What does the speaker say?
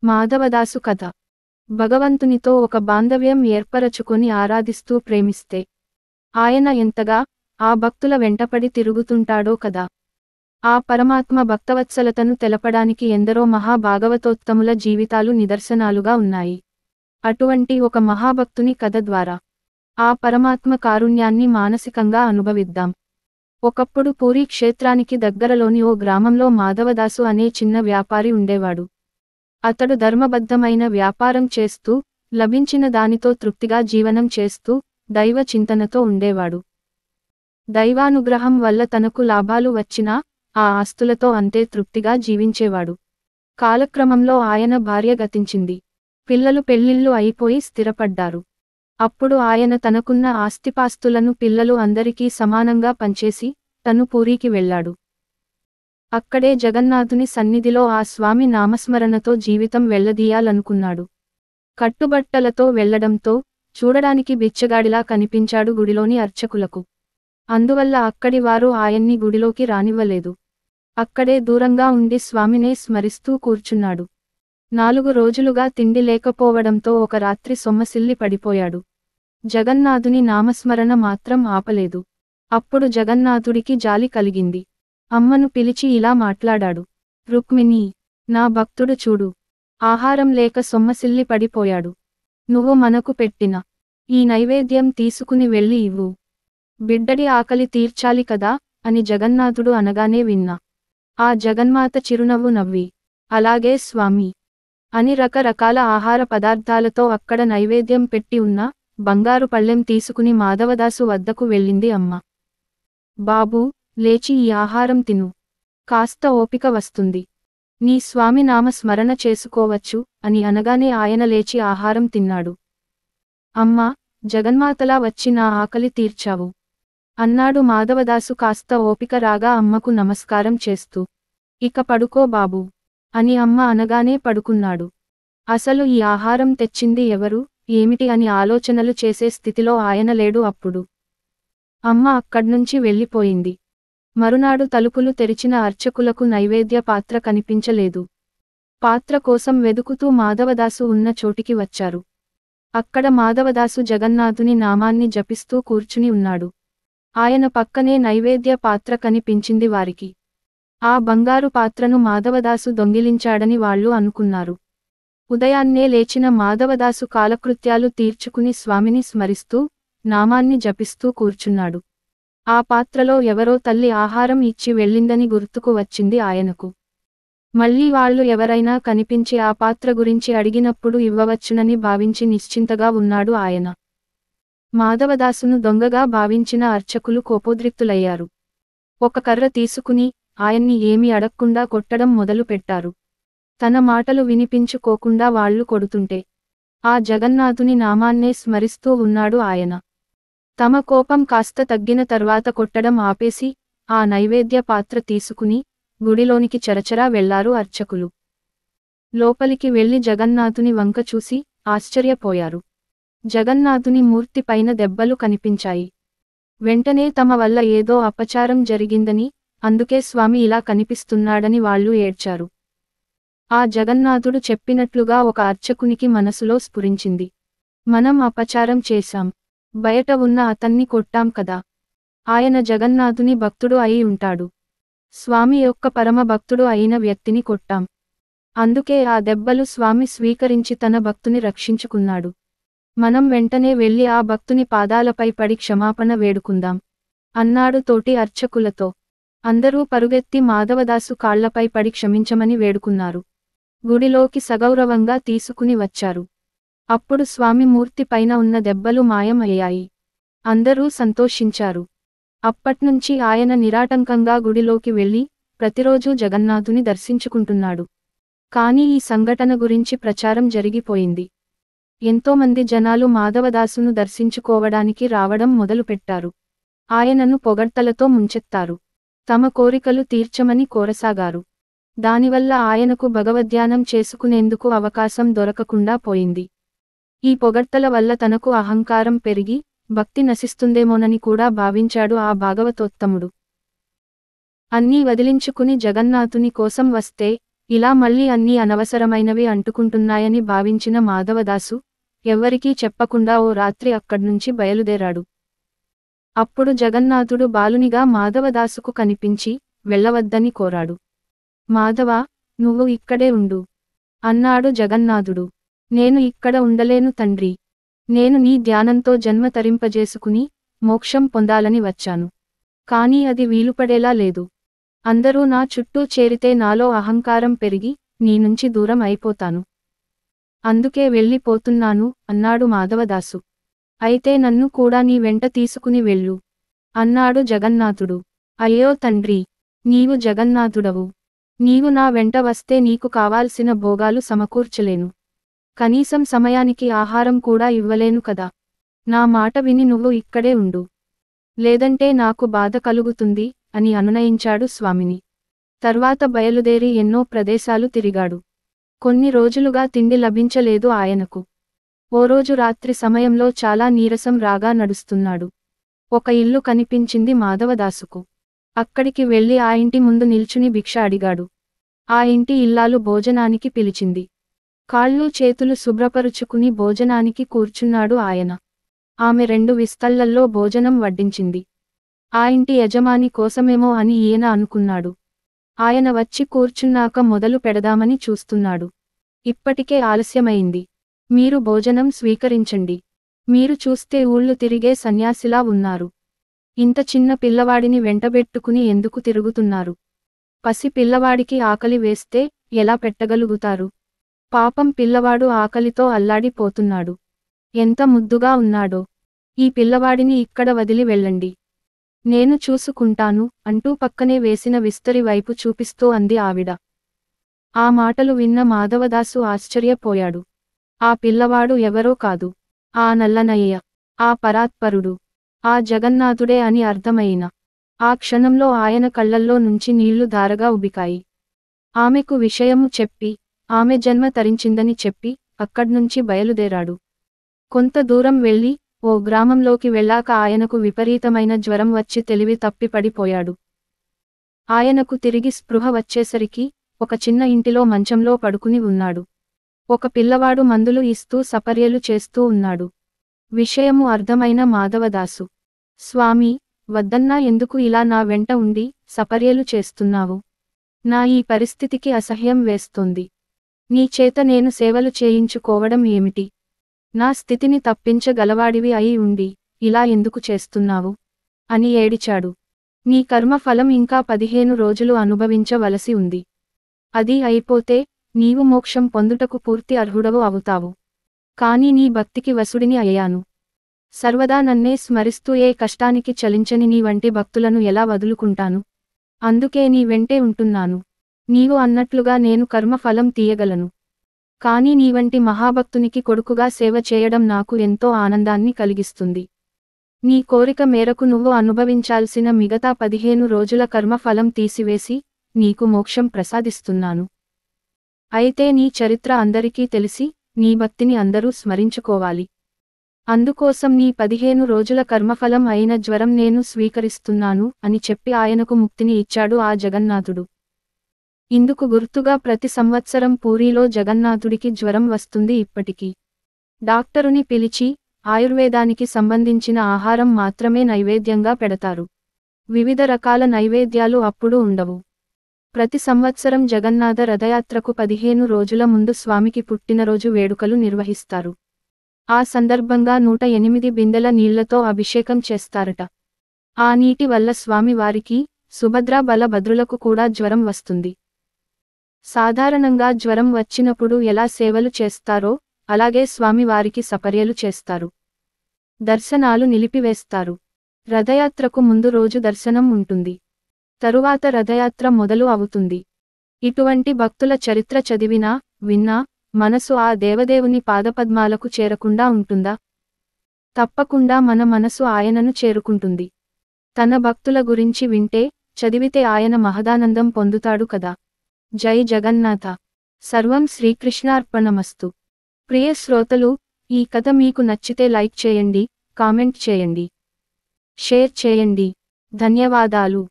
మాధవదాసు కథ. భగవంతునితో ఒక బాంధవ్యం ఏర్పరచుకొని ఆరాధిస్తూ ప్రేమిస్తే ఆయన ఎంతగా ఆ భక్తుల వెంటపడి తిరుగుతుంటాడో కదా. ఆ పరమాత్మ భక్తవత్సలతను తెలపడానికి ఎందరో మహాభాగవతోత్తముల జీవితాలు నిదర్శనాలుగా ఉన్నాయి. అటువంటి ఒక మహాభక్తుని కథ ద్వారా ఆ పరమాత్మ కారుణ్యాన్ని మానసికంగా అనుభవిద్దాం. ఒకప్పుడు పూరీ క్షేత్రానికి దగ్గరలోని ఓ గ్రామంలో మాధవదాసు అనే చిన్న వ్యాపారి ఉండేవాడు. అతడు ధర్మబద్ధమైన వ్యాపారం చేస్తూ, లభించిన దానితో తృప్తిగా జీవనం చేస్తూ, దైవ చింతనతో ఉండేవాడు. దైవానుగ్రహం వల్ల తనకు లాభాలు వచ్చినా, ఆ ఆస్తులతో అంతే తృప్తిగా జీవించేవాడు. కాలక్రమంలో ఆయన భార్య గతించింది. పిల్లలు పెళ్లిళ్ళు అయిపోయి స్థిరపడ్డారు. అప్పుడు ఆయన తనకున్న ఆస్తిపాస్తులను పిల్లలు అందరికీ సమానంగా పంచేసి, తను పూరీకి వెళ్ళాడు. అక్కడే జగన్నాథుని సన్నిధిలో ఆ స్వామి నామస్మరణతో జీవితం వెళ్లదీయాలనుకున్నాడు. కట్టుబట్టలతో వెళ్లడంతో చూడడానికి బిచ్చగాడిలా కనిపించాడు గుడిలోని అర్చకులకు. అందువల్ల అక్కడి వారు ఆయన్ని గుడిలోకి రానివ్వలేదు. అక్కడే దూరంగా ఉండి స్వామినే స్మరిస్తూ కూర్చున్నాడు. 4 రోజులుగా తిండి లేకపోవడంతో ఒక రాత్రి సొమ్మసిల్లి పడిపోయాడు. జగన్నాథుని నామస్మరణ మాత్రం ఆపలేదు. అప్పుడు జగన్నాథుడికి జాలి కలిగింది. అమ్మను పిలిచి ఇలా మాట్లాడాడు. రుక్మిణీ, నా భక్తుడు చూడు. ఆహారం లేక సొమ్మసిల్లి పడిపోయాడు. నువ్వు మనకు పెట్టిన ఈ నైవేద్యం తీసుకుని వెళ్ళి ఇవ్వు. బిడ్డడి ఆకలి తీర్చాలి కదా అని జగన్నాథుడు అనగానే విన్నా. ఆ జగన్మాత చిరునవ్వు నవ్వి, అలాగే స్వామి అని రకరకాల ఆహార పదార్థాలతో అక్కడ నైవేద్యం పెట్టి ఉన్న బంగారు పళ్ళెం తీసుకుని మాధవదాసు వద్దకు వెళ్ళింది అమ్మ. బాబూ, లేచి ఈ ఆహారం తిను. కాస్త ఓపిక వస్తుంది. నీ స్వామి నామ స్మరణ చేసుకోవచ్చు అని అనగానే ఆయన లేచి ఆహారం తిన్నాడు. అమ్మా, జగన్మాతలా వచ్చి నా ఆకలి తీర్చావు అన్నాడు మాధవదాసు కాస్త ఓపిక రాగా అమ్మకు నమస్కారం చేస్తూ. ఇక పడుకో బాబూ అని అమ్మ అనగానే పడుకున్నాడు. అసలు ఈ ఆహారం తెచ్చింది ఎవరు, ఏమిటి అని ఆలోచనలు చేసే స్థితిలో ఆయన లేడు అప్పుడు. అమ్మ అక్కడ్నుంచి వెళ్ళిపోయింది. మరునాడు తలుపులు తెరిచిన అర్చకులకు నైవేద్య పాత్ర కనిపించలేదు. పాత్ర కోసం వెదుకుతూ మాధవదాసు ఉన్న చోటికి వచ్చారు. అక్కడ మాధవదాసు జగన్నాథుని నామాన్ని జపిస్తూ కూర్చుని ఉన్నాడు. ఆయన పక్కనే నైవేద్య పాత్ర కనిపించింది వారికి. ఆ బంగారు పాత్రను మాధవదాసు దొంగిలించాడని వాళ్ళు అనుకున్నారు. ఉదయాన్నే లేచిన మాధవదాసు కాలకృత్యాలు తీర్చుకుని స్వామిని స్మరిస్తూ, నామాన్ని జపిస్తూ కూర్చున్నాడు. ఆ పాత్రలో ఎవరో తల్లి ఆహారం ఇచ్చి వెళ్ళిందని గుర్తుకు వచ్చింది ఆయనకు. మళ్ళీ వాళ్ళు ఎవరైనా కనిపించి ఆ పాత్ర గురించి అడిగినప్పుడు ఇవ్వవచ్చునని భావించి నిశ్చింతగా ఉన్నాడు ఆయన. మాధవదాసును దొంగగా భావించిన అర్చకులు కోపోద్రిక్తులయ్యారు. ఒక కర్ర తీసుకుని ఆయన్ని ఏమీ అడక్కుండా కొట్టడం మొదలుపెట్టారు. తన మాటలు వినిపించుకోకుండా వాళ్ళు కొడుతుంటే ఆ జగన్నాథుని నామాన్నే స్మరిస్తూ ఉన్నాడు ఆయన. తమ కోపం కాస్త తగ్గిన తర్వాత కొట్టడం ఆపేసి ఆ నైవేద్య పాత్ర తీసుకుని గుడిలోనికి చరచరా వెళ్లారు అర్చకులు. లోపలికి వెళ్లి జగన్నాథుని వంక చూసి ఆశ్చర్యపోయారు. జగన్నాథుని మూర్తి పైన దెబ్బలు కనిపించాయి. వెంటనే తమ వల్ల ఏదో అపచారం జరిగిందని, అందుకే స్వామి ఇలా కనిపిస్తున్నాడని వాళ్ళు ఏడ్చారు. ఆ జగన్నాథుడు చెప్పినట్లుగా ఒక అర్చకునికి మనసులో స్ఫురించింది. మనం అపచారం చేశాం. బయట ఉన్న అతన్ని కొట్టాం కదా. ఆయన జగన్నాథుని భక్తుడు అయి ఉంటాడు. స్వామి యొక్క పరమ భక్తుడు అయిన వ్యక్తిని కొట్టాం. అందుకే ఆ దెబ్బలు స్వామి స్వీకరించి తన భక్తుని రక్షించుకున్నాడు. మనం వెంటనే వెళ్ళి ఆ భక్తుని పాదాలపై పడి క్షమాపణ వేడుకుందాం అన్నాడు తోటి అర్చకులతో. అందరూ పరుగెత్తి మాధవదాసు కాళ్లపై పడి క్షమించమని వేడుకున్నారు. గుడిలోకి సగౌరవంగా తీసుకుని వచ్చారు. అప్పుడు స్వామి మూర్తి పైన ఉన్న దెబ్బలు మాయం అయ్యాయి. అందరూ సంతోషించారు. అప్పట్నుంచి ఆయన నిరాటంకంగా గుడిలోకి వెళ్ళి ప్రతిరోజూ జగన్నాథుని దర్శించుకుంటున్నాడు. కానీ ఈ సంఘటన గురించి ప్రచారం జరిగిపోయింది. ఎంతోమంది జనాలు మాధవదాసును దర్శించుకోవడానికి రావడం మొదలుపెట్టారు. ఆయనను పొగడ్తలతో ముంచెత్తారు. తమ కోరికలు తీర్చమని కోరసాగారు. దానివల్ల ఆయనకు భగవద్ధ్యానం చేసుకునేందుకు అవకాశం దొరకకుండా పోయింది. ఈ పొగడ్తల వల్ల తనకు అహంకారం పెరిగి భక్తి నశిస్తుందేమోనని కూడా భావించాడు ఆ భాగవతోత్తముడు. అన్నీ వదిలించుకుని జగన్నాథుని కోసం వస్తే ఇలా మళ్ళీ అన్నీ అనవసరమైనవి అంటుకుంటున్నాయని భావించిన మాధవదాసు ఎవ్వరికీ చెప్పకుండా ఓ రాత్రి అక్కడ్నుంచి బయలుదేరాడు. అప్పుడు జగన్నాథుడు బాలునిగా మాధవదాసుకు కనిపించి వెళ్ళవద్దని కోరాడు. మాధవా, నువ్వు ఇక్కడే ఉండు అన్నాడు జగన్నాథుడు. నేను ఇక్కడ ఉండలేను తండ్రి. నేను నీ ధ్యానంతో జన్మ తరింపజేసుకుని మోక్షం పొందాలని వచ్చాను. కానీ అది వీలుపడేలా లేదు. అందరూ నా చుట్టూ చేరితే నాలో అహంకారం పెరిగి నీ నుంచి దూరం అయిపోతాను. అందుకే వెళ్ళిపోతున్నాను అన్నాడు మాధవదాసు. అయితే నన్ను కూడా నీ వెంట తీసుకుని వెళ్ళు అన్నాడు జగన్నాథుడు. అయ్యో తండ్రి, నీవు జగన్నాథుడవు. నీవు నా వెంట వస్తే నీకు కావాల్సిన భోగాలు సమకూర్చలేను. కనీసం సమయానికి ఆహారం కూడా ఇవ్వలేను కదా. నా మాట విని నువ్వు ఇక్కడే ఉండు. లేదంటే నాకు బాధ కలుగుతుంది అని అనునయించాడు స్వామిని. తర్వాత బయలుదేరి ఎన్నో ప్రదేశాలు తిరిగాడు. కొన్ని రోజులుగా తిండి లభించలేదు ఆయనకు. ఓ రోజు రాత్రి సమయంలో చాలా నీరసం రాగా నడుస్తున్నాడు. ఒక ఇల్లు కనిపించింది మాధవదాసుకు. అక్కడికి వెళ్లి ఆ ఇంటి ముందు నిల్చుని భిక్ష అడిగాడు. ఆ ఇంటి ఇల్లాలు భోజనానికి పిలిచింది. కాళ్ళు చేతులు శుభ్రపరుచుకుని భోజనానికి కూర్చున్నాడు ఆయన. ఆమె 2 విస్తళ్లల్లో భోజనం వడ్డించింది. ఆ ఇంటి యజమాని కోసమేమో అని ఈయన అనుకున్నాడు. ఆయన వచ్చి కూర్చున్నాక మొదలు పెడదామని చూస్తున్నాడు. ఇప్పటికే ఆలస్యమైంది. మీరు భోజనం స్వీకరించండి. మీరు చూస్తే ఊళ్ళు తిరిగే సన్యాసిలా ఉన్నారు. ఇంత చిన్న పిల్లవాడిని వెంటబెట్టుకుని ఎందుకు తిరుగుతున్నారు? పసి పిల్లవాడికి ఆకలి వేస్తే ఎలా పెట్టగలుగుతారు? పాపం పిల్లవాడు ఆకలితో అల్లాడిపోతున్నాడు. ఎంత ముద్దుగా ఉన్నాడో. ఈ పిల్లవాడిని ఇక్కడ వదిలి వెళ్ళండి. నేను చూసుకుంటాను అంటూ పక్కనే వేసిన విస్తరి వైపు చూపిస్తూ అంది ఆవిడ. ఆ మాటలు విన్న మాధవదాసు ఆశ్చర్యపోయాడు. ఆ పిల్లవాడు ఎవరో కాదు, ఆ నల్లనయ్య, ఆ పరాత్పరుడు, ఆ జగన్నాథుడే అని అర్థమైన ఆ క్షణంలో ఆయన కళ్లల్లో నుంచి నీళ్లు ధారగా ఉబికాయి. ఆమెకు విషయము చెప్పి ఆమె జన్మ తరించిందని చెప్పి అక్కడ్నుంచి బయలుదేరాడు. కొంత దూరం వెళ్ళి ఓ గ్రామంలోకి వెళ్ళాక ఆయనకు విపరీతమైన జ్వరం వచ్చి తెలివి తప్పి పడిపోయాడు. ఆయనకు తిరిగి స్పృహ వచ్చేసరికి ఒక చిన్న ఇంటిలో మంచంలో పడుకుని ఉన్నాడు. ఒక పిల్లవాడు మందులు ఇస్తూ సపర్యలు చేస్తూ ఉన్నాడు. విషయము అర్థమైన మాధవదాసు, స్వామి, వద్దన్నా ఎందుకు ఇలా నా వెంట ఉండి సపర్యలు చేస్తున్నావు? నా ఈ పరిస్థితికి అసహ్యం వేస్తోంది. నీ చేత నేను సేవలు చేయించుకోవడం ఏమిటి? నా స్థితిని తప్పించగలవాడివి అయి ఉండి ఇలా ఎందుకు చేస్తున్నావు అని ఏడిచాడు. నీ కర్మ ఫలం ఇంకా 15 రోజులు అనుభవించవలసి ఉంది. అది అయిపోతే నీవు మోక్షం పొందుటకు పూర్తి అర్హుడవు అవుతావు. కాని నీ భక్తికి వసుడిని అయ్యాను. సర్వదా నన్నే స్మరిస్తూ ఏ కష్టానికి చలించని నీ వంటి భక్తులను ఎలా వదులుకుంటాను? అందుకే నీ వెంటే ఉంటున్నాను. నీవు అన్నట్లుగా నేను కర్మ ఫలం తీయగలను. కాని నీవంటి మహాభక్తునికి కొడుకుగా సేవ చేయడం నాకు ఎంతో ఆనందాన్ని కలిగిస్తుంది. నీ కోరిక మేరకు నువ్వు అనుభవించాల్సిన మిగతా 15 రోజుల కర్మ ఫలం తీసివేసి నీకు మోక్షం ప్రసాదిస్తున్నాను. అయితే నీ చరిత్ర అందరికీ తెలిసి నీ భక్తిని అందరూ స్మరించుకోవాలి. అందుకోసం నీ 15 రోజుల కర్మఫలం అయిన జ్వరం నేను స్వీకరిస్తున్నాను అని చెప్పి ఆయనకు ముక్తిని ఇచ్చాడు ఆ జగన్నాథుడు. ఇందుకు గుర్తుగా ప్రతి సంవత్సరం పూరీలో జగన్నాథుడికి జ్వరం వస్తుంది ఇప్పటికీ. డాక్టరుని పిలిచి ఆయుర్వేదానికి సంబంధించిన ఆహారం మాత్రమే నైవేద్యంగా పెడతారు. వివిధ రకాల నైవేద్యాలు అప్పుడు ఉండవు. ప్రతి సంవత్సరం జగన్నాథ రథయాత్రకు 15 రోజుల ముందు స్వామికి పుట్టినరోజు వేడుకలు నిర్వహిస్తారు. ఆ సందర్భంగా 108 బిందెల నీళ్లతో అభిషేకం చేస్తారట. ఆ నీటి వల్ల స్వామి వారికి, సుభద్రా బలభద్రులకు కూడా జ్వరం వస్తుంది. సాధారణంగా జ్వరం వచ్చినప్పుడు ఎలా సేవలు చేస్తారో అలాగే స్వామి వారికి సపర్యలు చేస్తారు. దర్శనాలు నిలిపివేస్తారు. రథయాత్రకు ముందు రోజు దర్శనం ఉంటుంది. తరువాత రథయాత్ర మొదలు అవుతుంది. ఇటువంటి భక్తుల చరిత్ర చదివినా, విన్నా మనసు ఆ దేవదేవుని పాదపద్మాలకు చేరకుండా ఉంటుందా? తప్పకుండా మన మనసు ఆయనను చేరుకుంటుంది. తన భక్తుల గురించి వింటే, చదివితే ఆయన మహదానందం పొందుతాడు కదా. జై జగన్నాథ. సర్వం శ్రీకృష్ణార్పణమస్తు. ప్రియ శ్రోతలు, ఈ కథ మీకు నచ్చితే లైక్ చేయండి, కామెంట్ చేయండి, షేర్ చేయండి. ధన్యవాదాలు.